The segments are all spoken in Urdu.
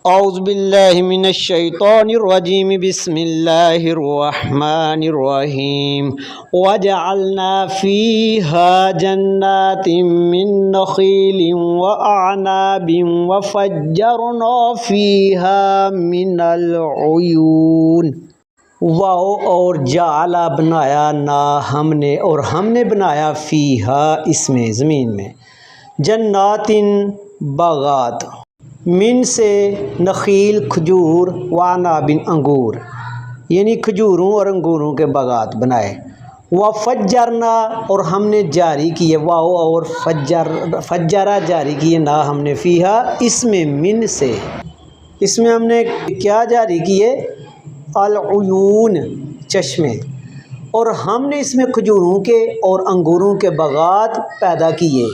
اعوذ باللہ من الشیطان الرجیم بسم اللہ الرحمن الرحیم وجعلنا فیہا جنات من نخیل واعناب وفجرنا فیہا من العیون۔ واو اور جعلا بنایا نا ہم نے، اور ہم نے بنایا فیہا اس میں زمین میں، جنات باغات، من سے نخیل کھجور، وعناب انگور، یعنی کھجوروں اور انگوروں کے باغات بنائے۔ وفجرنا اور ہم نے جاری کیے، واو اور فجرا جاری کیے نا ہم نے، فیہا اس میں، من سے، اس میں ہم نے کیا جاری کیے؟ العیون چشمے، اور ہم نے اس میں کھجوروں کے اور انگوروں کے باغات پیدا کیے،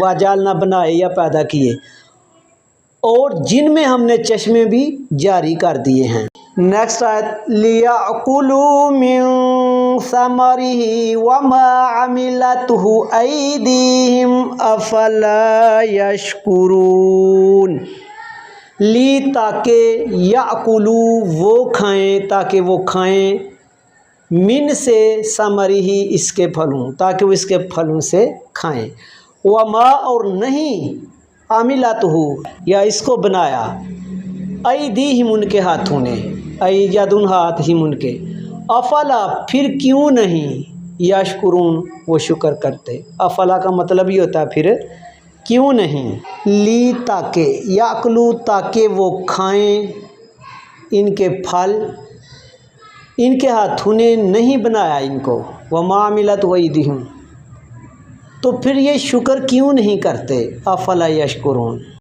وجعلنا بنائے یا پیدا کیے، اور جن میں ہم نے چشمے بھی جاری کر دیے ہیں۔ نیکسٹ آیت، لِيَأْكُلُوا مِن ثَمَرِهِ وَمَا عَمِلَتْهُ أَيْدِيهِمْ أَفَلَا يَشْكُرُونَ۔ لی تاکہ، یأکلوا وہ کھائیں، تاکہ وہ کھائیں، من سے ثمرہ اس کے پھلوں، تاکہ وہ اس کے پھلوں سے کھائیں، وما اور نہیں، عملتہ یا اس کو بنایا، ایدیہم ان کے ہاتھوں نے، ایدن ہاتھ ہم ان کے، افلا پھر کیوں نہیں، یشکرون وہ شکر کرتے۔ افلا کا مطلب یہ ہوتا ہے پھر کیوں نہیں۔ لی تاکہ، یاکلو تاکہ وہ کھائیں ان کے پھل، ان کے ہاتھوں نے نہیں بنایا ان کو، وما عملت ایدیہم، تو پھر یہ شکر کیوں نہیں کرتے؟ افلا یشکرون۔